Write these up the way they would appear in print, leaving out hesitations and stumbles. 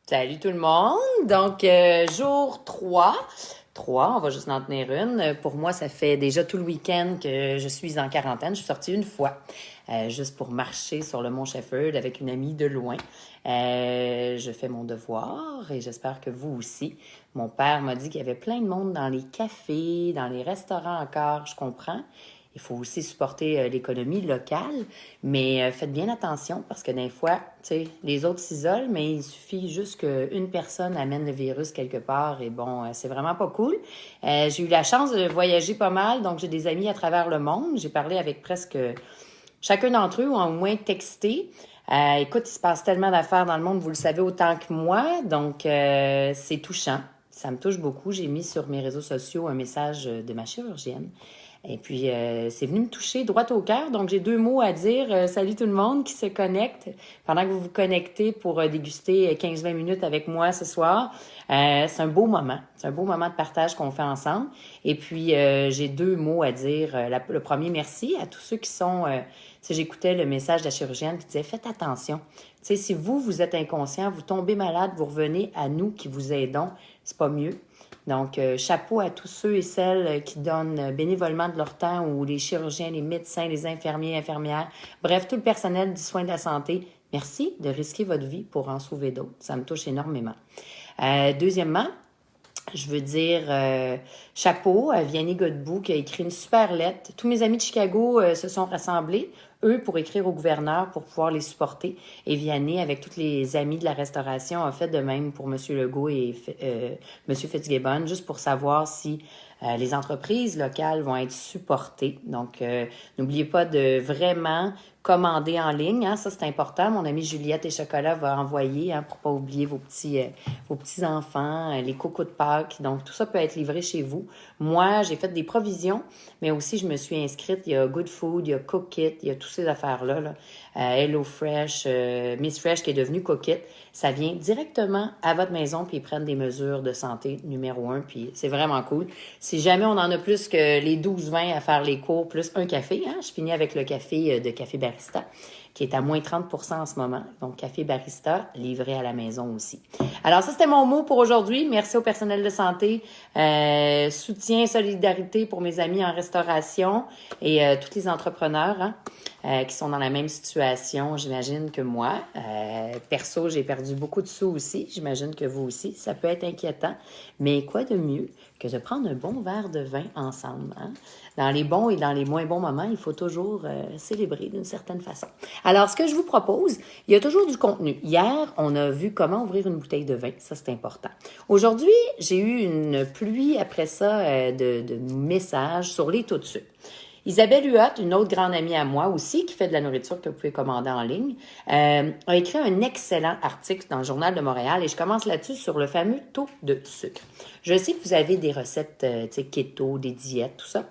Salut tout le monde! Donc, jour 3. 3, on va juste en tenir une. Pour moi, ça fait déjà tout le week-end que je suis en quarantaine. Je suis sortie une fois, juste pour marcher sur le mont Shepherd avec une amie de loin. Je fais mon devoir et j'espère que vous aussi. Mon père m'a dit qu'il y avait plein de monde dans les cafés, dans les restaurants encore, je comprends. Il faut aussi supporter l'économie locale, mais faites bien attention parce que des fois, tu sais, les autres s'isolent, mais il suffit juste qu'une personne amène le virus quelque part et bon, c'est vraiment pas cool. J'ai eu la chance de voyager pas mal, donc j'ai des amis à travers le monde. J'ai parlé avec presque chacun d'entre eux ou au moins texté. Écoute, il se passe tellement d'affaires dans le monde, vous le savez autant que moi, donc c'est touchant. Ça me touche beaucoup. J'ai mis sur mes réseaux sociaux un message de ma chirurgienne. Et puis, c'est venu me toucher droit au cœur. Donc, j'ai 2 mots à dire. Salut tout le monde qui se connecte. Pendant que vous vous connectez pour déguster 15-20 minutes avec moi ce soir, c'est un beau moment. C'est un beau moment de partage qu'on fait ensemble. Et puis, j'ai 2 mots à dire. Le premier, merci à tous ceux qui sont... tu sais, j'écoutais le message de la chirurgienne qui disait « Faites attention. Tu sais, si vous êtes inconscient, vous tombez malade, vous revenez à nous qui vous aidons. C'est pas mieux. » Donc, chapeau à tous ceux et celles qui donnent bénévolement de leur temps, ou les chirurgiens, les médecins, les infirmiers, infirmières, bref, tout le personnel du soin de la santé. Merci de risquer votre vie pour en sauver d'autres. Ça me touche énormément. Deuxièmement, je veux dire chapeau à Vianney Godbout qui a écrit une super lettre. Tous mes amis de Chicago se sont rassemblés, eux, pour écrire au gouverneur pour pouvoir les supporter. Et Vianney, avec tous les amis de la restauration, a fait de même pour M. Legault et M. Fitzgibbon, juste pour savoir si les entreprises locales vont être supportées. Donc, n'oubliez pas de vraiment commander en ligne, hein, ça c'est important. Mon amie Juliette et Chocolat va envoyer, hein, pour pas oublier vos petits enfants, les cocos de Pâques. Donc tout ça peut être livré chez vous. Moi, j'ai fait des provisions, mais aussi je me suis inscrite. Il y a Good Food, il y a Cookit, il y a toutes ces affaires-là. Hello Fresh, Miss Fresh qui est devenue Cookit. Ça vient directement à votre maison puis ils prennent des mesures de santé numéro 1. Puis c'est vraiment cool. Si jamais on en a plus que les 12-20 à faire les cours plus un café, hein, je finis avec le café de Café Barista qui est à moins 30% en ce moment. Donc, Café Barista, livré à la maison aussi. Alors, ça, c'était mon mot pour aujourd'hui. Merci au personnel de santé. Soutien, solidarité pour mes amis en restauration et tous les entrepreneurs qui sont dans la même situation, j'imagine, que moi. Perso, j'ai perdu beaucoup de sous aussi. J'imagine que vous aussi. Ça peut être inquiétant. Mais quoi de mieux que de prendre un bon verre de vin ensemble, hein? Dans les bons et dans les moins bons moments, il faut toujours célébrer d'une certaine façon. Alors, ce que je vous propose, il y a toujours du contenu. Hier, on a vu comment ouvrir une bouteille de vin. Ça, c'est important. Aujourd'hui, j'ai eu une pluie après ça de messages sur les taux de sucre. Isabelle Huot, une autre grande amie à moi aussi, qui fait de la nourriture que vous pouvez commander en ligne, a écrit un excellent article dans le Journal de Montréal et je commence là-dessus sur le fameux taux de sucre. Je sais que vous avez des recettes keto, des diètes, tout ça,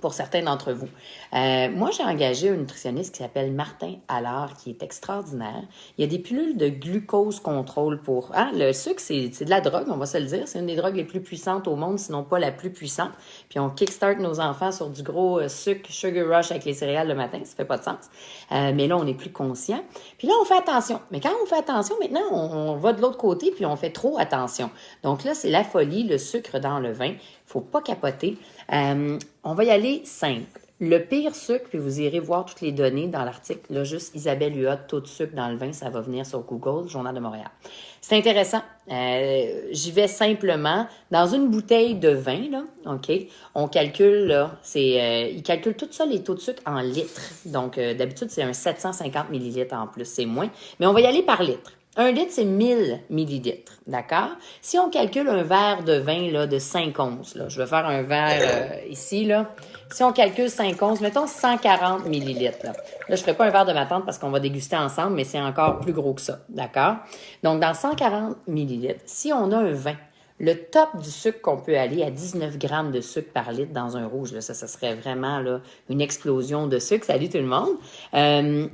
pour certains d'entre vous. Moi, j'ai engagé un nutritionniste qui s'appelle Martin Allard, qui est extraordinaire. Il y a des pilules de glucose contrôle pour... Hein, le sucre, c'est de la drogue, on va se le dire. C'est une des drogues les plus puissantes au monde, sinon pas la plus puissante. Puis on kickstart nos enfants sur du gros sucre, sugar rush avec les céréales le matin. Ça fait pas de sens. Mais là, on est plus conscient. Puis là, on fait attention. Mais quand on fait attention, maintenant, on va de l'autre côté, puis on fait trop attention. Donc là, c'est la folie, le sucre dans le vin. Faut pas capoter. On va y aller simple. Le pire sucre, puis vous irez voir toutes les données dans l'article, là, juste Isabelle Huot, taux de sucre dans le vin, ça va venir sur Google, Journal de Montréal. C'est intéressant. J'y vais simplement. Dans une bouteille de vin, là, OK, on calcule, là, ils calculent tout ça, les taux de sucre en litres. Donc, d'habitude, c'est un 750 millilitres en plus, c'est moins. Mais on va y aller par litre. 1 litre, c'est 1000 millilitres, d'accord? Si on calcule un verre de vin là, de 5 onces, là, je vais faire un verre ici, là. Si on calcule 5 onces, mettons 140 millilitres. Là, je ne ferai pas un verre de ma tante parce qu'on va déguster ensemble, mais c'est encore plus gros que ça, d'accord? Donc, dans 140 millilitres, si on a un vin, le top du sucre qu'on peut aller à 19 grammes de sucre par litre dans un rouge, là, ça serait vraiment là, une explosion de sucre. Salut tout le monde!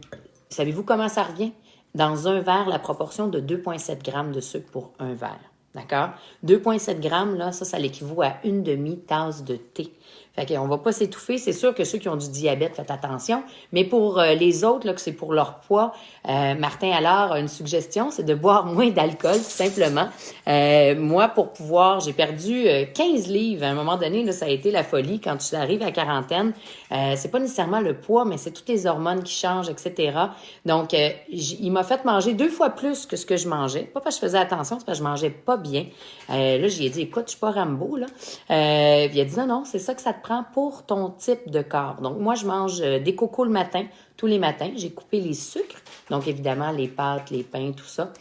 Savez-vous comment ça revient? Dans un verre, la proportion de 2,7 grammes de sucre pour un verre. D'accord? 2,7 grammes, là, ça l'équivaut à une demi-tasse de thé. Fait qu'on va pas s'étouffer. C'est sûr que ceux qui ont du diabète, faites attention. Mais pour les autres, là, que c'est pour leur poids, Martin Allard a une suggestion, c'est de boire moins d'alcool, tout simplement. Moi, pour pouvoir, j'ai perdu 15 livres. À un moment donné, là, ça a été la folie. Quand tu arrives à quarantaine, c'est pas nécessairement le poids, mais c'est toutes les hormones qui changent, etc. Donc, il m'a fait manger 2 fois plus que ce que je mangeais. Pas parce que je faisais attention, c'est parce que je mangeais pas bien. Là, j'ai dit, écoute, je suis pas Rambo, là. Puis il a dit, non, c'est ça que ça te prend pour ton type de corps. Donc, moi, je mange des cocos le matin, tous les matins. J'ai coupé les sucres, donc évidemment, les pâtes, les pains, tout ça.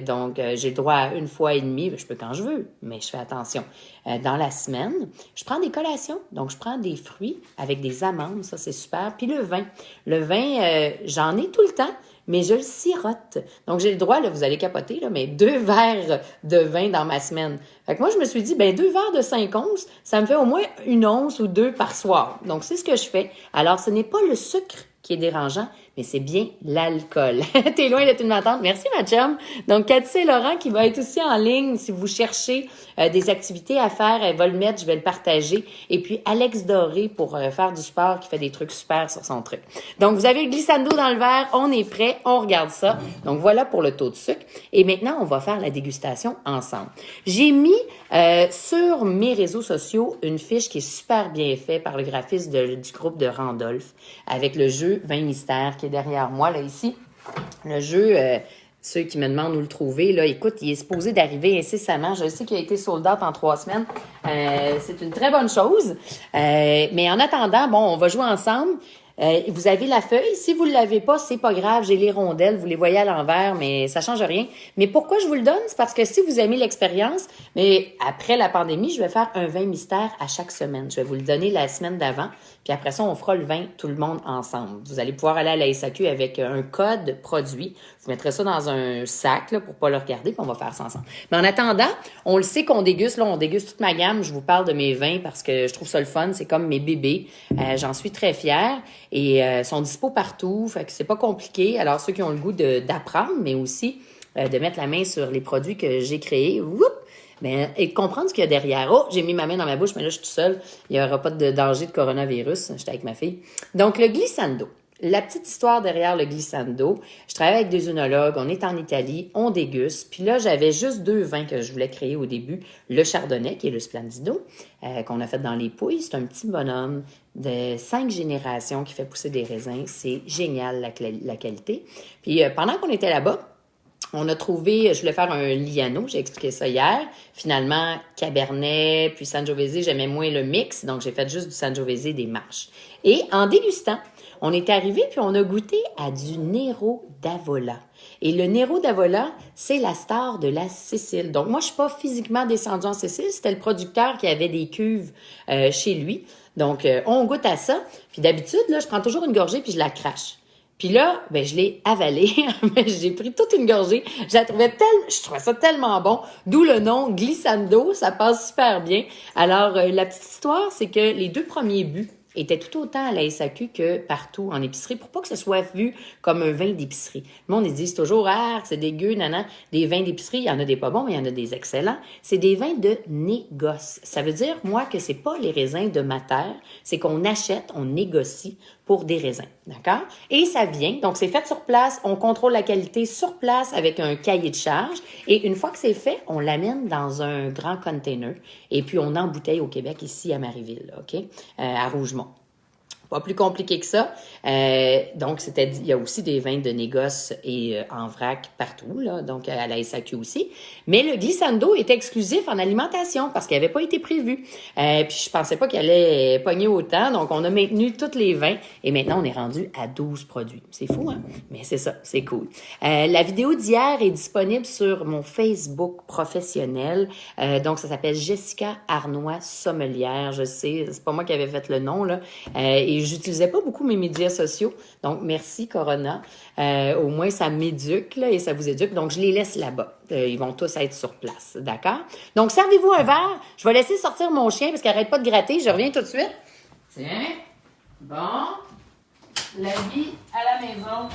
Donc, j'ai le droit à 1 fois et demie. Je peux quand je veux, mais je fais attention. Dans la semaine, je prends des collations. Donc, je prends des fruits avec des amandes, ça, c'est super. Puis le vin. Le vin, j'en ai tout le temps, mais je le sirote. Donc, j'ai le droit, là, vous allez capoter, là, mais 2 verres de vin dans ma semaine. Fait que moi, je me suis dit, 2 verres de 5 onces, ça me fait au moins 1 once ou 2 par soir. Donc, c'est ce que je fais. Alors, ce n'est pas le sucre qui est dérangeant, mais c'est bien l'alcool. T'es loin d'être une matante. Merci, ma chum. Donc, Cathy et Laurent qui va être aussi en ligne si vous cherchez des activités à faire. Elle va le mettre, je vais le partager. Et puis, Alex Doré pour faire du sport qui fait des trucs super sur son truc. Donc, vous avez le glissando dans le verre. On est prêt. On regarde ça. Donc, voilà pour le taux de sucre. Et maintenant, on va faire la dégustation ensemble. J'ai mis sur mes réseaux sociaux une fiche qui est super bien faite par le graphiste du groupe de Randolph avec le jeu 20 mystères qui est derrière moi, là, ici. Le jeu, ceux qui me demandent où le trouver, là, écoute, il est supposé d'arriver incessamment. Je sais qu'il a été sold out en 3 semaines. C'est une très bonne chose. Mais en attendant, bon, on va jouer ensemble. Vous avez la feuille. Si vous ne l'avez pas, c'est pas grave. J'ai les rondelles. Vous les voyez à l'envers, mais ça change rien. Mais pourquoi je vous le donne? C'est parce que si vous aimez l'expérience, mais après la pandémie, je vais faire un 20 mystères à chaque semaine. Je vais vous le donner la semaine d'avant. Puis après ça, on fera le 20 tout le monde ensemble. Vous allez pouvoir aller à la SAQ avec un code produit. Vous mettrez ça dans un sac là, pour pas le regarder, puis on va faire ça ensemble. Mais en attendant, on le sait qu'on déguste. Là, on déguste toute ma gamme. Je vous parle de mes vins parce que je trouve ça le fun. C'est comme mes bébés. J'en suis très fière. Et sont dispo partout. Fait que c'est pas compliqué. Alors, ceux qui ont le goût d'apprendre, mais aussi de mettre la main sur les produits que j'ai créés, et comprendre ce qu'il y a derrière. Oh, j'ai mis ma main dans ma bouche, mais là, je suis tout seul. Il n'y aura pas de danger de coronavirus. J'étais avec ma fille. Donc, le glissando. La petite histoire derrière le glissando. Je travaille avec des œnologues. On est en Italie. On déguste. Puis là, j'avais juste 2 vins que je voulais créer au début. Le chardonnay, qui est le Splendido, qu'on a fait dans les Pouilles. C'est un petit bonhomme de 5 générations qui fait pousser des raisins. C'est génial, la qualité. Puis, pendant qu'on était là-bas, on a trouvé, je voulais faire un Liano, j'ai expliqué ça hier. Finalement, Cabernet, puis Sangiovese, j'aimais moins le mix, donc j'ai fait juste du Sangiovese des marches. Et en dégustant, on est arrivé puis on a goûté à du Nero d'Avola. Et le Nero d'Avola, c'est la star de la Sicile. Donc moi, je suis pas physiquement descendue en Sicile, c'était le producteur qui avait des cuves chez lui. Donc, on goûte à ça. Puis d'habitude, là, je prends toujours une gorgée puis je la crache. Puis là, je l'ai avalé. J'ai pris toute une gorgée. Je trouvais ça tellement bon. D'où le nom glissando. Ça passe super bien. Alors, la petite histoire, c'est que les 2 premiers buts étaient tout autant à la SAQ que partout en épicerie pour pas que ce soit vu comme un vin d'épicerie. Le monde, ils disent toujours, c'est dégueu, nanan. Des vins d'épicerie, il y en a des pas bons, mais il y en a des excellents. C'est des vins de négoce. Ça veut dire, moi, que c'est pas les raisins de ma terre. C'est qu'on achète, on négocie pour des raisins, d'accord? Et ça vient, donc c'est fait sur place, on contrôle la qualité sur place avec un cahier de charge, et une fois que c'est fait, on l'amène dans un grand container, et puis on embouteille au Québec, ici à Marieville, OK? À Rougemont. Pas plus compliqué que ça. Donc, il y a aussi des vins de négoce et en vrac partout, là, donc à la SAQ aussi. Mais le glissando est exclusif en alimentation parce qu'il n'avait pas été prévu. Puis je pensais pas qu'il allait pogner autant, donc on a maintenu tous les vins et maintenant on est rendu à 12 produits. C'est fou, hein? Mais c'est ça, c'est cool. La vidéo d'hier est disponible sur mon Facebook professionnel. Donc, ça s'appelle Jessica Arnois Sommelière. Je sais, c'est pas moi qui avais fait le nom, là. Et j'utilisais pas beaucoup mes médias sociaux. Donc, merci, Corona. Au moins, ça m'éduque là, et ça vous éduque. Donc, je les laisse là-bas. Ils vont tous être sur place. D'accord? Donc, servez-vous un verre. Je vais laisser sortir mon chien parce qu'il n'arrête pas de gratter. Je reviens tout de suite. Tiens. Bon. La vie à la maison.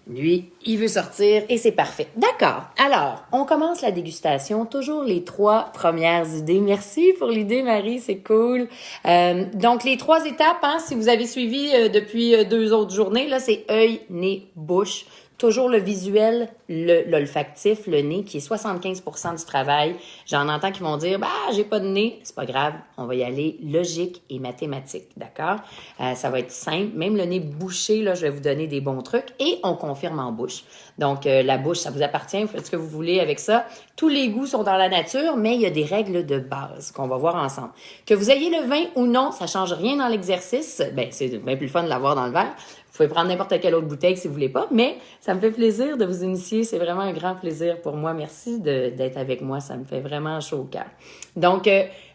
Lui, il veut sortir et c'est parfait. D'accord. Alors, on commence la dégustation. Toujours les 3 premières idées. Merci pour l'idée, Marie. C'est cool. Donc, les 3 étapes, hein, si vous avez suivi depuis 2 autres journées, là, c'est œil, nez, bouche. Toujours le visuel, l'olfactif, le nez, qui est 75% du travail. J'en entends qui vont dire, bah, j'ai pas de nez. C'est pas grave. On va y aller logique et mathématique. D'accord? Ça va être simple. Même le nez bouché, là, je vais vous donner des bons trucs. Et on confirme en bouche. Donc, la bouche, ça vous appartient. Vous faites ce que vous voulez avec ça. Tous les goûts sont dans la nature, mais il y a des règles de base qu'on va voir ensemble. Que vous ayez le vin ou non, ça change rien dans l'exercice. Ben, c'est bien plus le fun de l'avoir dans le verre. Vous pouvez prendre n'importe quelle autre bouteille si vous voulez pas, mais ça me fait plaisir de vous initier. C'est vraiment un grand plaisir pour moi. Merci d'être avec moi. Ça me fait vraiment chaud au cœur. Donc,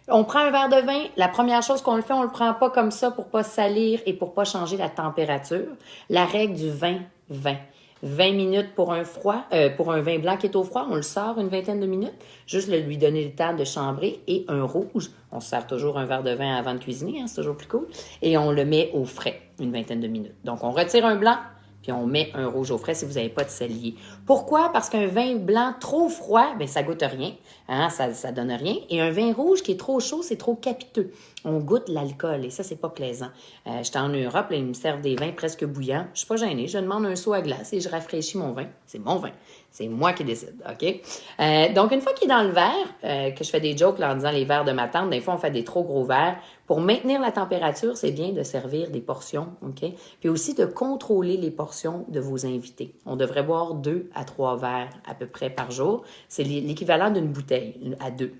on prend un verre de vin. La première chose qu'on le fait, on le prend pas comme ça pour pas salir et pour pas changer la température. La règle du 20-20. 20 minutes pour un vin blanc qui est au froid, on le sort une vingtaine de minutes, juste lui donner le temps de chambrer, et un rouge, on se sert toujours un verre de vin avant de cuisiner, hein, c'est toujours plus cool, et on le met au frais une vingtaine de minutes. Donc, on retire un blanc, puis on met un rouge au frais si vous n'avez pas de cellier. Pourquoi? Parce qu'un vin blanc trop froid, ben ça goûte rien, hein, ça donne rien. Et un vin rouge qui est trop chaud, c'est trop capiteux. On goûte l'alcool et ça, c'est pas plaisant. J'étais en Europe, là, ils me servent des vins presque bouillants. Je suis pas gênée, je demande un seau à glace et je rafraîchis mon vin. C'est mon vin. C'est moi qui décide, OK? Donc, une fois qu'il est dans le verre, que je fais des jokes là, en disant les verres de ma tante, des fois, on fait des trop gros verres. Pour maintenir la température, c'est bien de servir des portions, OK? Puis aussi de contrôler les portions de vos invités. On devrait boire 2 à 3 verres à peu près par jour. C'est l'équivalent d'une bouteille à 2.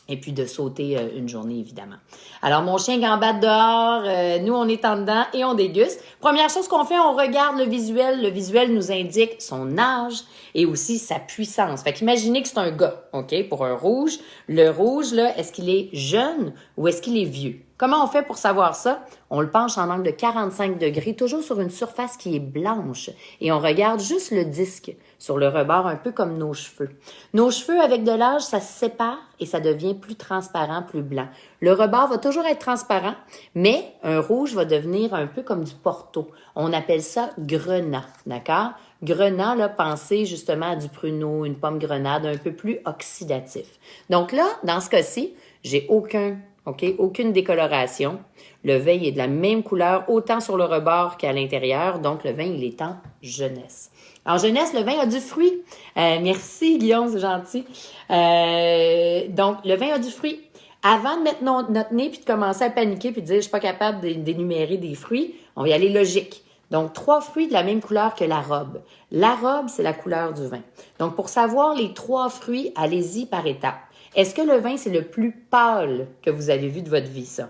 Et puis de sauter une journée, évidemment. Alors, mon chien gambade dehors, nous, on est en dedans et on déguste. Première chose qu'on fait, on regarde le visuel. Le visuel nous indique son âge et aussi sa puissance. Fait qu'imaginez que c'est un gars, OK, pour un rouge. Le rouge, là, est-ce qu'il est jeune ou est-ce qu'il est vieux? Comment on fait pour savoir ça? On le penche en angle de 45 degrés, toujours sur une surface qui est blanche. Et on regarde juste le disque sur le rebord, un peu comme nos cheveux. Nos cheveux, avec de l'âge, ça se sépare et ça devient plus transparent, plus blanc. Le rebord va toujours être transparent, mais un rouge va devenir un peu comme du porto. On appelle ça grenat, d'accord? Grenat, là, pensez justement à du pruneau, une pomme grenade, un peu plus oxydatif. Donc là, dans ce cas-ci, j'ai aucune décoloration. Le vin est de la même couleur, autant sur le rebord qu'à l'intérieur. Donc, le vin, il est en jeunesse. En jeunesse, le vin a du fruit. Merci, Guillaume, c'est gentil. Donc, le vin a du fruit. Avant de mettre notre nez puis de commencer à paniquer puis de dire « je suis pas capable d'énumérer des fruits », on va y aller logique. Donc, 3 fruits de la même couleur que la robe. La robe, c'est la couleur du vin. Donc, pour savoir les 3 fruits, allez-y par étapes. Est-ce que le vin, c'est le plus pâle que vous avez vu de votre vie, ça?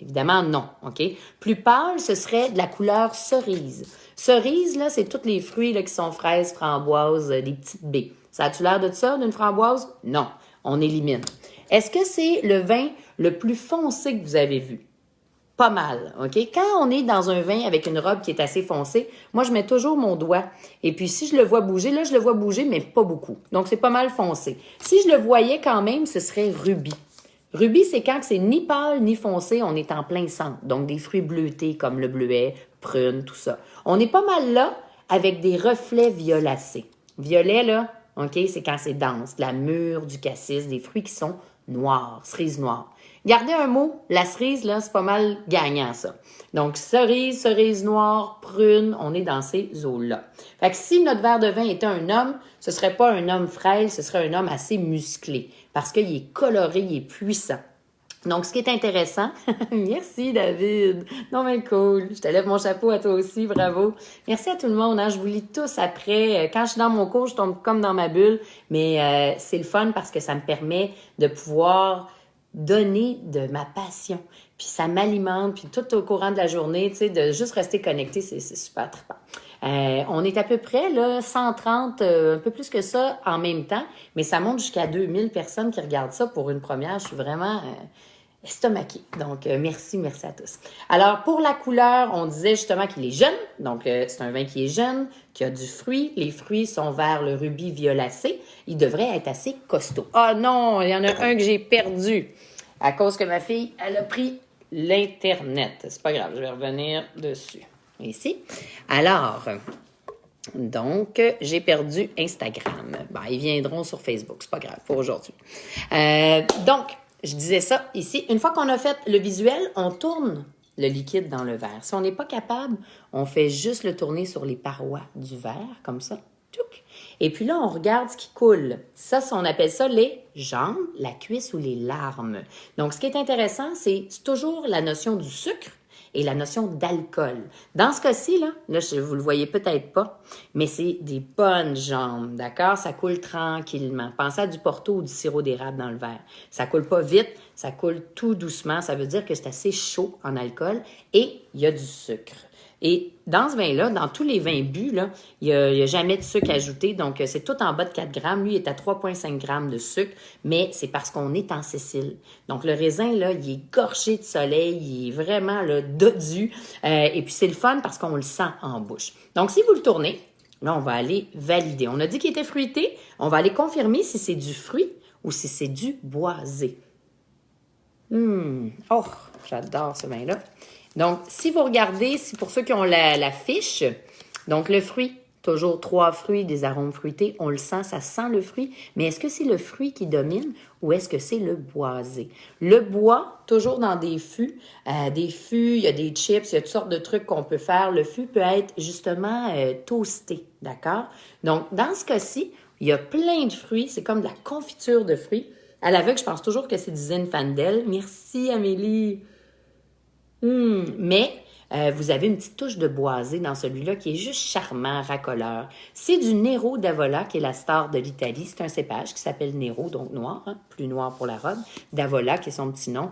Évidemment, non, OK? Plus pâle, ce serait de la couleur cerise. Cerise, là, c'est tous les fruits là, qui sont fraises, framboises, des petites baies. Ça a-tu l'air de ça, d'une framboise? Non, on élimine. Est-ce que c'est le vin le plus foncé que vous avez vu? Pas mal, OK? Quand on est dans un vin avec une robe qui est assez foncée, moi, je mets toujours mon doigt. Et puis, si je le vois bouger, là, je le vois bouger, mais pas beaucoup. Donc, c'est pas mal foncé. Si je le voyais quand même, ce serait rubis. Rubis, c'est quand c'est ni pâle ni foncé, on est en plein centre. Donc, des fruits bleutés comme le bleuet, prune, tout ça. On est pas mal là avec des reflets violacés. Violet, là, OK, c'est quand c'est dense. De la mûre, du cassis, des fruits qui sont noirs, cerises noires. Gardez un mot, la cerise, là, c'est pas mal gagnant, ça. Donc, cerise noire, prune, on est dans ces eaux-là. Fait que si notre verre de vin était un homme, ce serait pas un homme frêle, ce serait un homme assez musclé. Parce qu'il est coloré, il est puissant. Donc, ce qui est intéressant, merci David, non mais cool, je te lève mon chapeau à toi aussi, bravo. Merci à tout le monde, hein? Je vous lis tous après. Quand je suis dans mon cours, je tombe comme dans ma bulle, mais c'est le fun parce que ça me permet de pouvoir donner de ma passion. Puis ça m'alimente, puis tout au courant de la journée, tu sais, de juste rester connecté, c'est super trippant. On est à peu près là 130, un peu plus que ça en même temps, mais ça monte jusqu'à 2000 personnes qui regardent ça pour une première. Je suis vraiment estomaquée. Donc, merci à tous. Alors, pour la couleur, on disait justement qu'il est jeune. Donc, c'est un vin qui est jeune, qui a du fruit. Les fruits sont vers le rubis violacé. Il devrait être assez costaud. Ah non, il y en a un que j'ai perdu à cause que ma fille, elle a pris l'Internet. C'est pas grave, je vais revenir dessus. Ici. Alors, Donc, j'ai perdu Instagram. Ben, ils viendront sur Facebook, c'est pas grave pour aujourd'hui. Donc, je disais ça ici. Une fois qu'on a fait le visuel, on tourne le liquide dans le verre. Si on n'est pas capable, on fait juste le tourner sur les parois du verre, comme ça. Tchouk. Et puis là, on regarde ce qui coule. Ça, on appelle ça les jambes, la cuisse ou les larmes. Donc, ce qui est intéressant, c'est toujours la notion du sucre et la notion d'alcool. Dans ce cas-ci, là, vous le voyez peut-être pas, mais c'est des bonnes jambes, d'accord? Ça coule tranquillement. Pensez à du Porto ou du sirop d'érable dans le verre. Ça coule pas vite, ça coule tout doucement. Ça veut dire que c'est assez chaud en alcool et il y a du sucre. Et dans ce vin-là, dans tous les vins bu, là, il n'y a jamais de sucre ajouté. Donc, c'est tout en bas de 4 grammes. Lui, il est à 3,5 grammes de sucre, mais c'est parce qu'on est en Sicile. Donc, le raisin, là, il est gorgé de soleil, il est vraiment là, dodu. Et puis, c'est le fun parce qu'on le sent en bouche. Donc, si vous le tournez, là, on va aller valider. On a dit qu'il était fruité. On va aller confirmer si c'est du fruit ou si c'est du boisé. Oh, j'adore ce vin-là. Donc, si vous regardez, c'est pour ceux qui ont la fiche, donc le fruit, toujours 3 fruits, des arômes fruités, on le sent, ça sent le fruit, mais est-ce que c'est le fruit qui domine ou est-ce que c'est le boisé? Le bois, toujours dans des fûts, il y a des chips, il y a toutes sortes de trucs qu'on peut faire. Le fût peut être justement toasté, d'accord? Donc, dans ce cas-ci, il y a plein de fruits, c'est comme de la confiture de fruits. À l'aveugle, je pense toujours que c'est du Zinfandel. Merci, Amélie! Mais vous avez une petite touche de boisé dans celui-là qui est juste charmant, racoleur. C'est du Nero d'Avola, qui est la star de l'Italie. C'est un cépage qui s'appelle Nero, donc noir, hein, plus noir pour la robe. D'Avola, qui est son petit nom.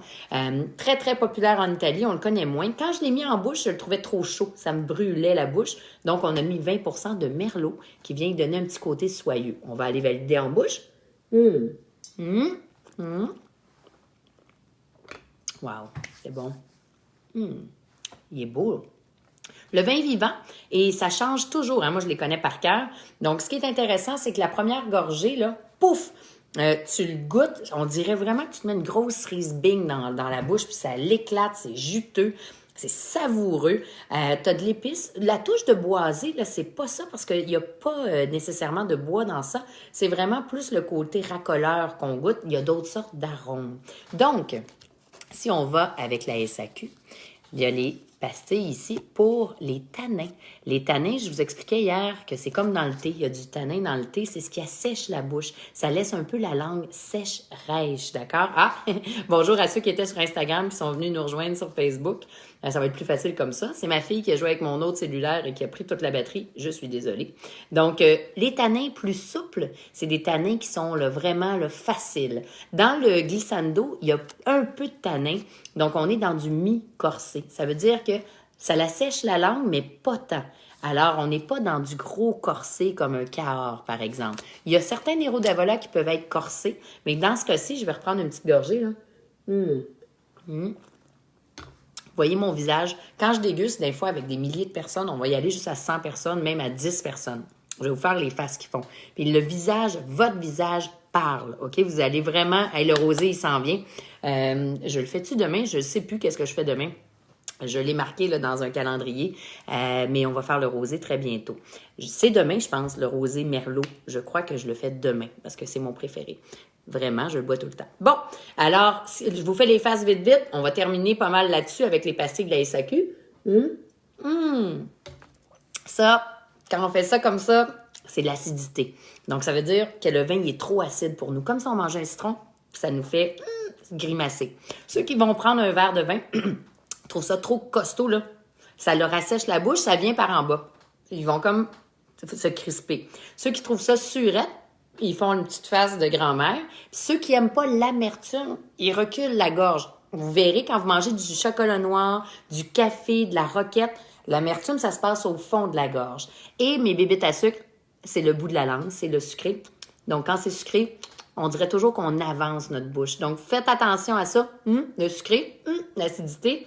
Très, très populaire en Italie, on le connaît moins. Quand je l'ai mis en bouche, je le trouvais trop chaud. Ça me brûlait la bouche. Donc, on a mis 20% de merlot qui vient donner un petit côté soyeux. On va aller valider en bouche. Wow, c'est bon. Il est beau. Le vin vivant, et ça change toujours. Hein? Moi, je les connais par cœur. Donc, ce qui est intéressant, c'est que la première gorgée, là, pouf, tu le goûtes. On dirait vraiment que tu te mets une grosse cerise bing dans la bouche, puis ça l'éclate, c'est juteux. C'est savoureux. Tu as de l'épice. La touche de boisé, là, c'est pas ça parce qu'il n'y a pas nécessairement de bois dans ça. C'est vraiment plus le côté racoleur qu'on goûte. Il y a d'autres sortes d'arômes. Donc, si on va avec la SAQ, il y a les pastilles ici pour les tanins. Les tanins, je vous expliquais hier que c'est comme dans le thé. Il y a du tanin dans le thé, c'est ce qui assèche la bouche. Ça laisse un peu la langue sèche, rêche, d'accord? Ah, bonjour à ceux qui étaient sur Instagram, qui sont venus nous rejoindre sur Facebook. Ça va être plus facile comme ça. C'est ma fille qui a joué avec mon autre cellulaire et qui a pris toute la batterie. Je suis désolée. Donc, les tanins plus souples, c'est des tanins qui sont là, vraiment là, faciles. Dans le glissando, il y a un peu de tanin. Donc, on est dans du mi-corsé. Ça veut dire que ça la sèche la langue, mais pas tant. Alors, on n'est pas dans du gros corsé comme un Cahors, par exemple. Il y a certains Nero d'Avola qui peuvent être corsés, mais dans ce cas-ci, je vais reprendre une petite gorgée. Là. Vous voyez mon visage. Quand je déguste, des fois, avec des milliers de personnes, on va y aller juste à 100 personnes, même à 10 personnes. Je vais vous faire les faces qu'ils font. Puis le visage, votre visage parle, OK? Vous allez vraiment... Hey, le rosé, il s'en vient. Je le fais-tu demain? Je ne sais plus qu'est-ce que je fais demain. Je l'ai marqué là, dans un calendrier, mais on va faire le rosé très bientôt. C'est demain, je pense, le rosé Merlot. Je crois que je le fais demain parce que c'est mon préféré. Vraiment, je le bois tout le temps. Bon, alors, je vous fais les faces vite, vite. On va terminer pas mal là-dessus avec les pastilles de la SAQ. Ça, quand on fait ça comme ça, c'est de l'acidité. Donc, ça veut dire que le vin, il est trop acide pour nous. Comme si on mangeait un citron, ça nous fait grimacer. Ceux qui vont prendre un verre de vin trouvent ça trop costaud, là. Ça leur assèche la bouche, ça vient par en bas. Ils vont comme se crisper. Ceux qui trouvent ça surette, ils font une petite face de grand-mère. Puis ceux qui n'aiment pas l'amertume, ils reculent la gorge. Vous verrez, quand vous mangez du chocolat noir, du café, de la roquette, l'amertume, ça se passe au fond de la gorge. Et mes bébites à sucre, c'est le bout de la langue, c'est le sucré. Donc, quand c'est sucré, on dirait toujours qu'on avance notre bouche. Donc, faites attention à ça. Le sucré, l'acidité,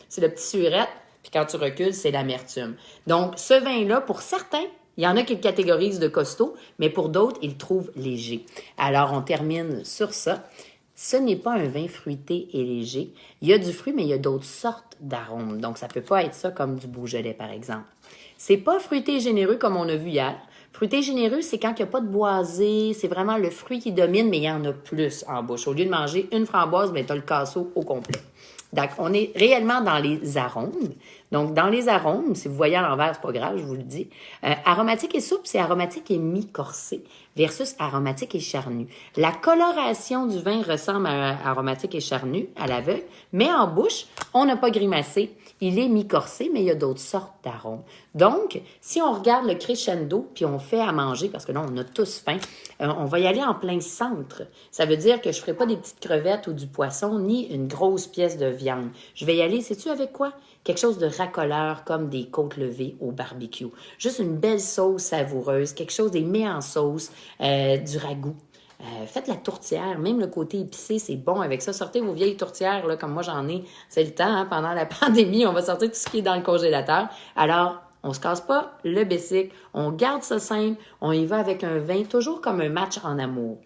c'est le petit surette. Puis quand tu recules, c'est l'amertume. Donc, ce vin-là, pour certains, il y en a qui le catégorisent de costaud, mais pour d'autres, ils le trouvent léger. Alors, on termine sur ça. Ce n'est pas un vin fruité et léger. Il y a du fruit, mais il y a d'autres sortes d'arômes. Donc, ça ne peut pas être ça comme du Beaujolais, par exemple. C'est pas fruité et généreux comme on a vu hier. Fruité et généreux, c'est quand il n'y a pas de boisé, c'est vraiment le fruit qui domine, mais il y en a plus en bouche. Au lieu de manger une framboise, ben, tu as le casseau au complet. Donc, on est réellement dans les arômes. Donc, dans les arômes, si vous voyez à l'envers, c'est pas grave, je vous le dis. Aromatique et souple, c'est aromatique et mi-corsé versus aromatique et charnu. La coloration du vin ressemble à aromatique et charnu à l'aveugle, mais en bouche, on n'a pas grimacé. Il est mi-corsé, mais il y a d'autres sortes d'arômes. Donc, si on regarde le crescendo, puis on fait à manger, parce que là, on a tous faim, on va y aller en plein centre. Ça veut dire que je ne ferai pas des petites crevettes ou du poisson, ni une grosse pièce de viande. Je vais y aller, sais-tu avec quoi? Quelque chose de racoleur, comme des côtes levées au barbecue. Juste une belle sauce savoureuse, quelque chose des mets en sauce, du ragoût. Faites la tourtière, même le côté épicé, c'est bon avec ça. Sortez vos vieilles tourtières, là, comme moi j'en ai. C'est le temps, hein, pendant la pandémie, on va sortir tout ce qui est dans le congélateur. Alors, on se casse pas le basic, on garde ça simple, on y va avec un vin, toujours comme un match en amour.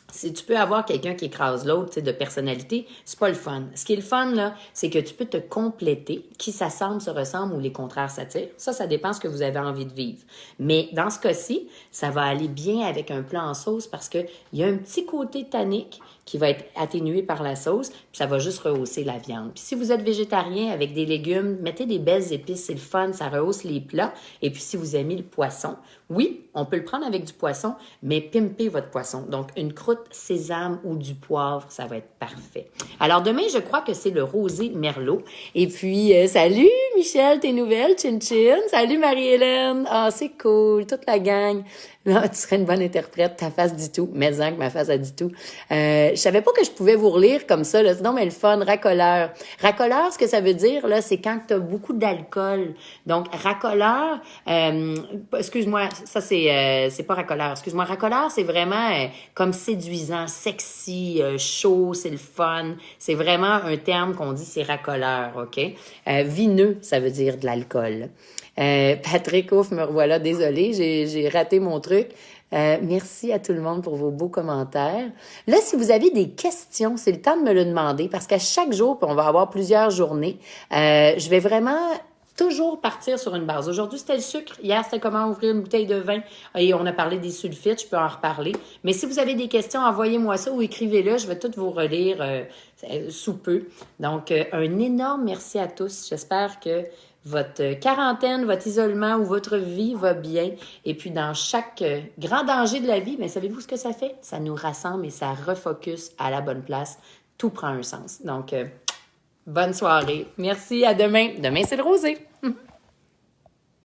Si tu peux avoir quelqu'un qui écrase l'autre, tu sais, de personnalité, c'est pas le fun. Ce qui est le fun, là, c'est que tu peux te compléter, qui s'assemble, se ressemble ou les contraires s'attirent. Ça dépend de ce que vous avez envie de vivre. Mais dans ce cas-ci, ça va aller bien avec un plat en sauce parce qu'il y a un petit côté tannique qui va être atténué par la sauce, puis ça va juste rehausser la viande. Puis si vous êtes végétarien avec des légumes, mettez des belles épices, c'est le fun, ça rehausse les plats. Et puis si vous aimez le poisson, oui, on peut le prendre avec du poisson, mais pimpez votre poisson. Donc une croûte sésame ou du poivre, ça va être parfait. Alors demain, je crois que c'est le rosé merlot. Et puis, salut Michel, tes nouvelles, chin chin. Salut Marie-Hélène. Ah, c'est cool, toute la gang. Non, tu serais une bonne interprète, ta face dit tout. Mais que ma face a dit tout. Je savais pas que je pouvais vous relire comme ça, là. Sinon, mais le fun, racoleur. Racoleur, ce que ça veut dire, là, c'est quand tu as beaucoup d'alcool. Donc, racoleur, excuse-moi, ça c'est pas racoleur. Excuse-moi, racoleur, c'est vraiment comme séduisant, sexy, chaud, c'est le fun. C'est vraiment un terme qu'on dit, c'est racoleur, OK? Vineux, ça veut dire de l'alcool. Patrick, ouf, me revoilà, désolée, j'ai raté mon truc. Merci à tout le monde pour vos beaux commentaires. Là, si vous avez des questions, c'est le temps de me le demander parce qu'à chaque jour, puis on va avoir plusieurs journées, je vais vraiment toujours partir sur une base. Aujourd'hui, c'était le sucre. Hier, c'était comment ouvrir une bouteille de vin. Et on a parlé des sulfites, je peux en reparler. Mais si vous avez des questions, envoyez-moi ça ou écrivez-le. Je vais tout vous relire sous peu. Donc, un énorme merci à tous. J'espère que votre quarantaine, votre isolement ou votre vie va bien. Et puis, dans chaque grand danger de la vie, mais savez-vous ce que ça fait? Ça nous rassemble et ça refocus à la bonne place. Tout prend un sens. Donc, bonne soirée. Merci, à demain. Demain, c'est le rosé.